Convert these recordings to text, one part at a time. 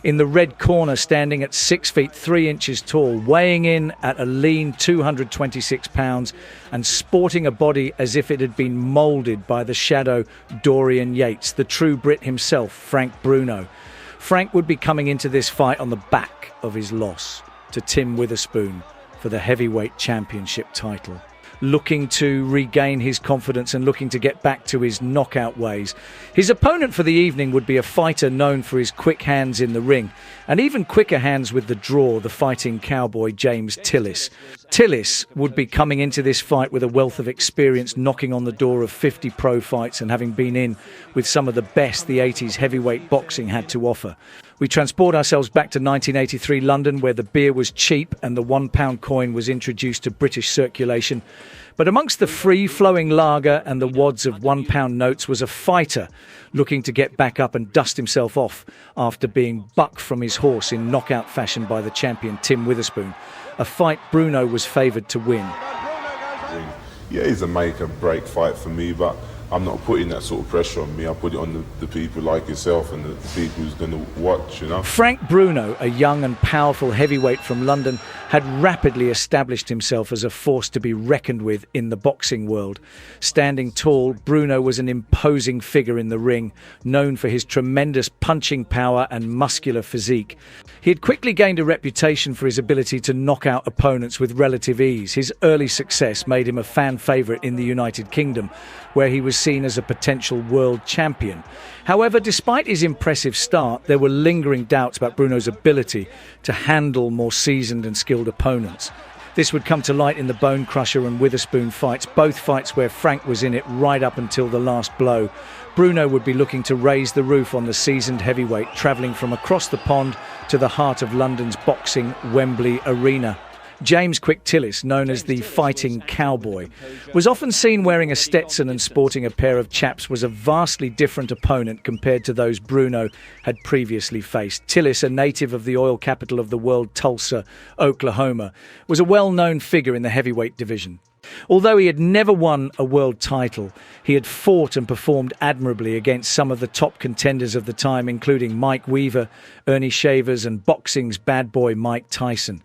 In the red corner, standing at 6 feet 3 inches tall, weighing in at a lean 226 pounds and sporting a body as if it had been moulded by the shadow Dorian Yates, the True Brit himself, Frank Bruno. Frank would be coming into this fight on the back of his loss to Tim Witherspoon for the heavyweight championship title, looking to regain his confidence and looking to get back to his knockout ways. His opponent for the evening would be a fighter known for his quick hands in the ring, and even quicker hands with the draw, the fighting cowboy James Tillis. Tillis would be coming into this fight with a wealth of experience, knocking on the door of 50 pro fights and having been in with some of the best the 80s heavyweight boxing had to offer. We transport ourselves back to 1983 London, where the beer was cheap and the £1 coin was introduced to British circulation. But amongst the free-flowing lager and the wads of £1 notes was a fighter looking to get back up and dust himself off after being bucked from his horse in knockout fashion by the champion Tim Witherspoon, a fight Bruno was favoured to win. Yeah, it's a make and break fight for me, but I'm not putting that sort of pressure on me. I put it on the people like yourself and the people who's going to watch, you know. Frank Bruno, a young and powerful heavyweight from London, had rapidly established himself as a force to be reckoned with in the boxing world. Standing tall, Bruno was an imposing figure in the ring, known for his tremendous punching power and muscular physique. He had quickly gained a reputation for his ability to knock out opponents with relative ease. His early success made him a fan favourite in the United Kingdom, where he was seen as a potential world champion. However, despite his impressive start, there were lingering doubts about Bruno's ability to handle more seasoned and skilled opponents. This would come to light in the Bone Crusher and Witherspoon fights, both fights where Frank was in it right up until the last blow. Bruno would be looking to raise the roof on the seasoned heavyweight, travelling from across the pond to the heart of London's boxing Wembley Arena. James Quick Tillis, known as the fighting cowboy, was often seen wearing a Stetson and sporting a pair of chaps, was a vastly different opponent compared to those Bruno had previously faced. Tillis, a native of the oil capital of the world, Tulsa, Oklahoma, was a well-known figure in the heavyweight division. Although he had never won a world title, he had fought and performed admirably against some of the top contenders of the time, including Mike Weaver, Ernie Shavers and boxing's bad boy Mike Tyson.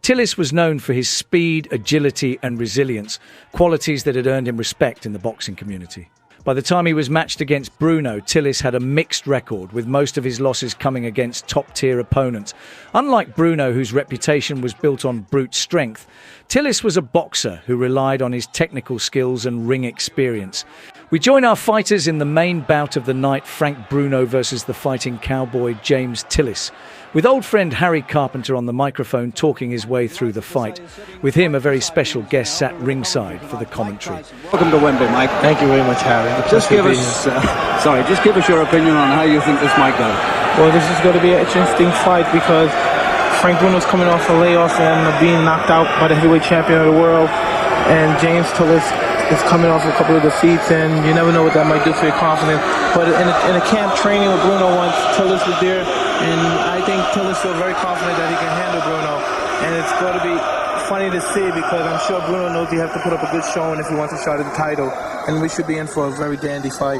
Tillis was known for his speed, agility and resilience, qualities that had earned him respect in the boxing community. By the time he was matched against Bruno, Tillis had a mixed record, with most of his losses coming against top-tier opponents. Unlike Bruno, whose reputation was built on brute strength, Tillis was a boxer who relied on his technical skills and ring experience. We join our fighters in the main bout of the night, Frank Bruno versus the fighting cowboy James Tillis, with old friend Harry Carpenter on the microphone talking his way through the fight. With him, a very special guest sat ringside for the commentary. Welcome to Wembley, Mike. Thank you very much, Harry. Just give us your opinion on how you think this might go. Well, this is going to be an interesting fight because Frank Bruno's coming off a layoff and being knocked out by the heavyweight champion of the world, and James Tillis is coming off a couple of defeats, and you never know what that might do for your confidence. But in a camp training with Bruno once, Tillis was there, and I think Tillis feels very confident that he can handle Bruno. And it's going to be funny to see because I'm sure Bruno knows he has to put up a good showing if he wants a shot at the title, and we should be in for a very dandy fight.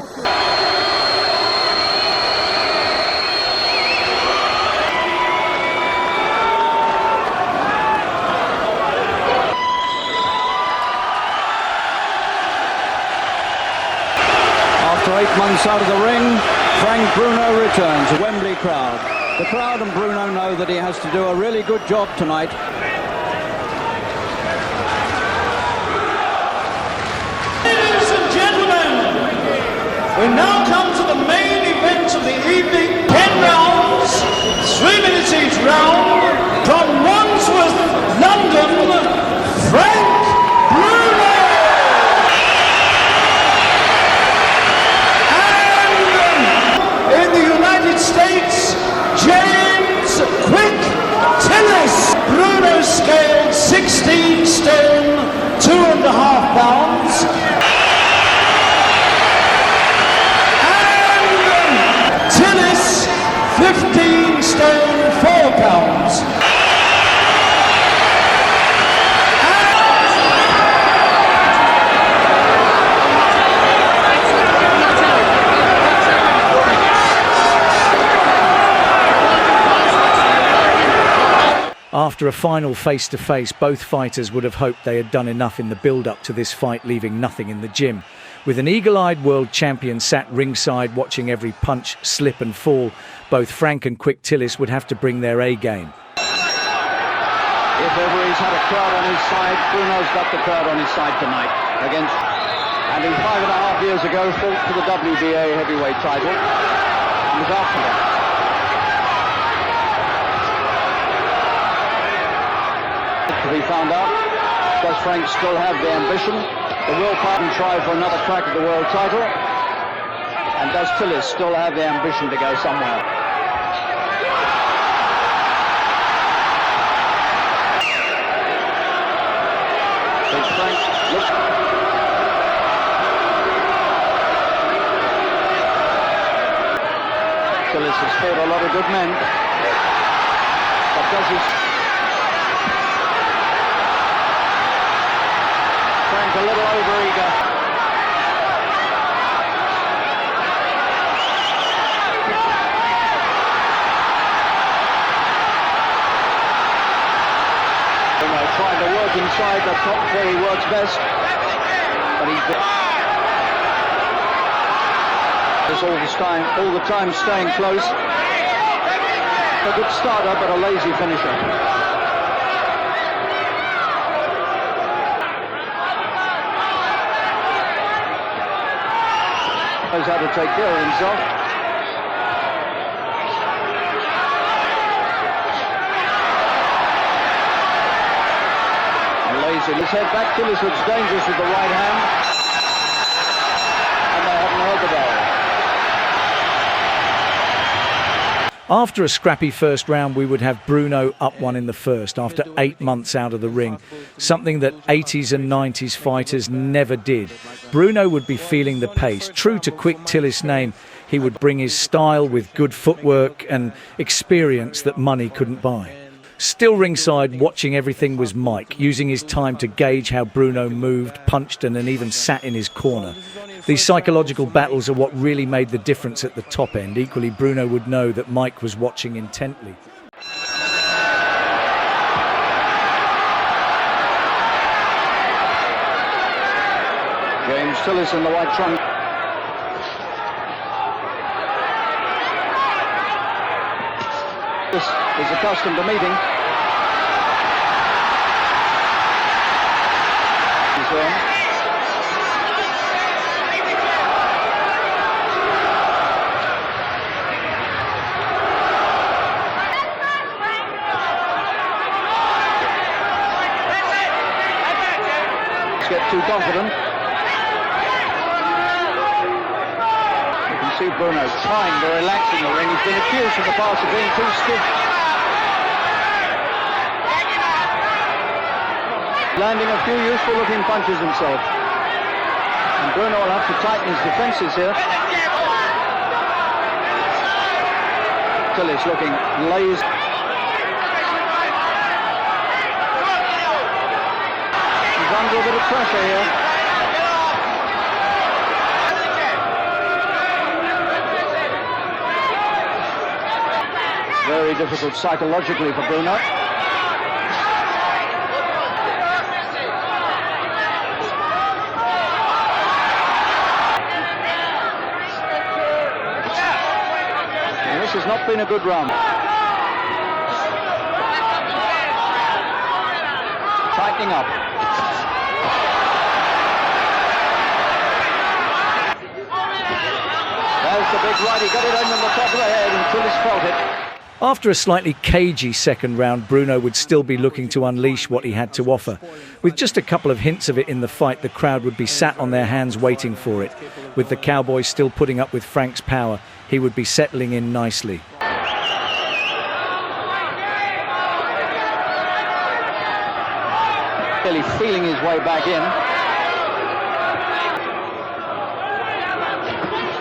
After 8 months out of the ring, Frank Bruno returns. A Wembley crowd. The crowd and Bruno know that he has to do a really good job tonight. Ladies and gentlemen, we now come to the main event of the evening. 10 rounds, 3 minutes each round. From Wandsworth, London, Frank Bruno. In the United States, James Quick Tillis. Bruno scaled 16 stone, 2.5 pounds. And Tillis, 15 stone, 4 pounds. After a final face-to-face, both fighters would have hoped they had done enough in the build-up to this fight, leaving nothing in the gym. With an eagle-eyed world champion sat ringside watching every punch slip and fall, both Frank and Quick Tillis would have to bring their A-game. If ever he's had a crowd on his side, Bruno's got the crowd on his side tonight. And he 5.5 years ago fought for the WBA heavyweight title and was after that. To be found out, does Frank still have the ambition, the willpower to try for another crack at the world title? And does Tillis still have the ambition to go somewhere? Big Frank looks... Tillis has fought a lot of good men, but does he... Frank a little over-eager. Bruno trying to work inside, that's not where he works best, but he's... all the time staying close. A good starter, but a lazy finisher. Knows how to take care of himself. And lazy. Let's head back. Tillis looks dangerous with the right hand. And they haven't heard the bell. After a scrappy first round, we would have Bruno up one in the first after 8 months out of the ring, something that 80s and 90s fighters never did. Bruno would be feeling the pace. True to Quick Tillis' name, he would bring his style with good footwork and experience that money couldn't buy. Still ringside, watching everything was Mike, using his time to gauge how Bruno moved, punched and even sat in his corner. These psychological battles are what really made the difference at the top end. Equally, Bruno would know that Mike was watching intently. James Tillis in the white trunk. This is accustomed to meeting. He's there. Get too confident. You can see Bruno trying to relax in the ring. He's been accused in the past of being too stiff. Landing a few useful looking punches himself. And Bruno will have to tighten his defenses here. Tillis looking lazy. Under a bit of pressure here. Very difficult psychologically for Bruno. And this has not been a good round. Tightening up. There's the big right, he got it in on the top of the head and Tillis felt it. After a slightly cagey second round, Bruno would still be looking to unleash what he had to offer. With just a couple of hints of it in the fight, the crowd would be sat on their hands waiting for it. With the Cowboy still putting up with Frank's power, he would be settling in nicely. Really feeling his way back in.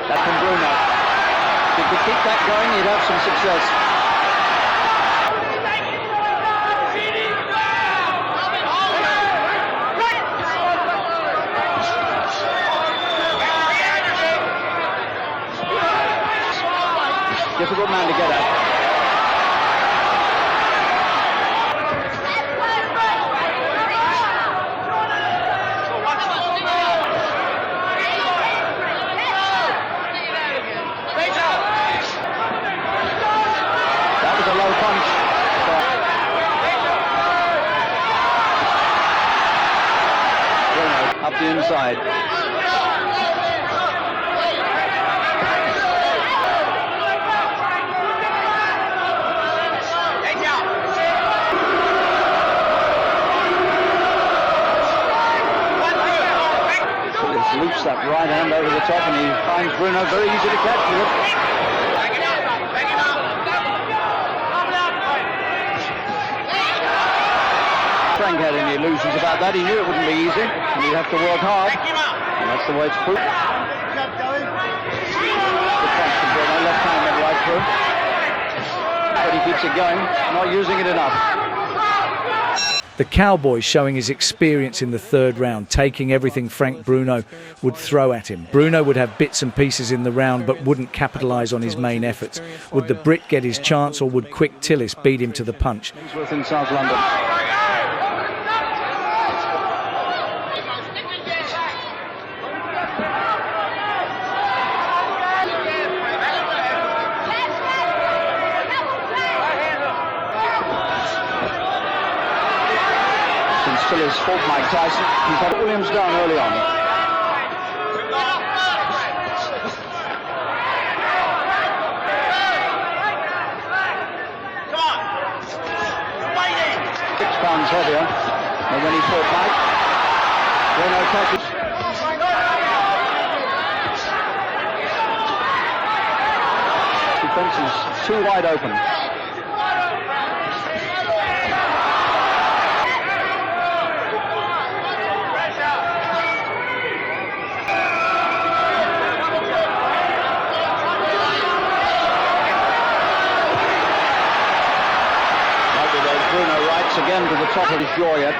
That from Bruno. If he could keep that going, he'd have some success. Difficult man to get at. a low punch. Bruno up the inside. Loops that right hand over the top, and he finds Bruno very easy to catch with it. Frank had any illusions about that. He knew it wouldn't be easy, and he'd have to work hard, and that's the way it's proved. Good punch from Bruno, left hand went right through, but he keeps it going, not using it enough. The Cowboy showing his experience in the third round, taking everything Frank Bruno would throw at him. Bruno would have bits and pieces in the round but wouldn't capitalise on his main efforts. Would the Brit get his chance, or would Quick Tillis beat him to the punch? In South London. Tillis fought Mike Tyson. He's had Williams down early on. Come on. 6 pounds heavier than when he fought Mike. Bruno catches. Defense is too wide open. Again to the top of his jaw yet.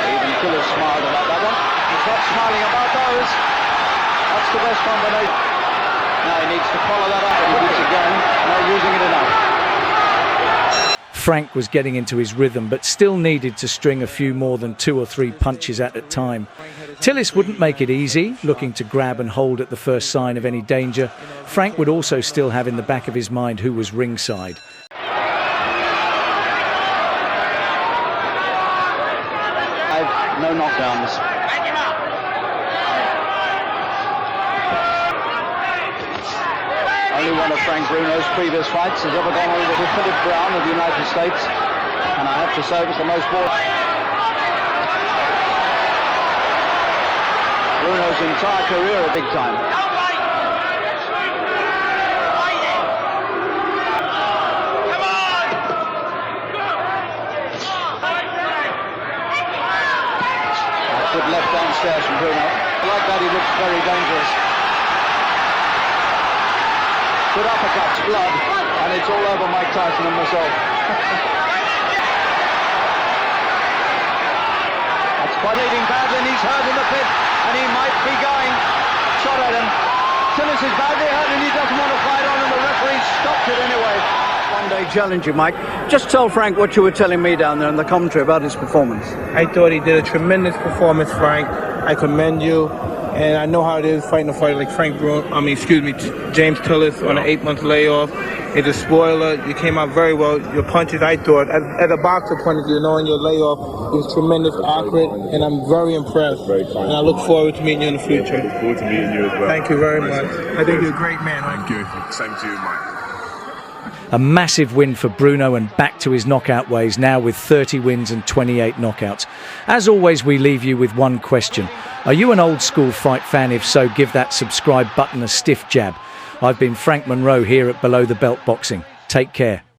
Even Tillis smiled about that one. He's not smiling about those. That's the best combination. Now he needs to follow that up, and he keeps it going, not using it enough. Frank was getting into his rhythm, but still needed to string a few more than 2 or 3 punches at a time. Tillis wouldn't make it easy, looking to grab and hold at the first sign of any danger. Frank would also still have in the back of his mind who was ringside. No knockdowns. Only one of Frank Bruno's previous fights has ever gone over to Philip Brown of the United States, and I have to say it was the most boring. Bruno's entire career a big time. Good left downstairs from Bruno. Like that, he looks very dangerous. Good uppercuts, blood, and it's all over Mike Tyson and myself. That's quite leading badly, and he's hurt in the pit, and he might be going. Shot at him. Tillis is badly hurt, and he doesn't want to fight on, and the referee stopped it anyway. One-day challenge you, Mike. Just tell Frank what you were telling me down there in the commentary about his performance. I thought he did a tremendous performance, Frank. I commend you. And I know how it is fighting a fighter like James Tillis on an 8-month layoff. It's a spoiler. You came out very well. Your punches, I thought, as a boxer point of view, knowing your layoff, it was tremendous, accurate, and I'm very impressed. And I look forward to meeting you in the future. I look forward to meeting you as well. Thank you very much. I think you're a great man. Thank you. Same to you, Mike. A massive win for Bruno, and back to his knockout ways now with 30 wins and 28 knockouts. As always, we leave you with one question. Are you an old school fight fan? If so, give that subscribe button a stiff jab. I've been Frank Monroe here at Below the Belt Boxing. Take care.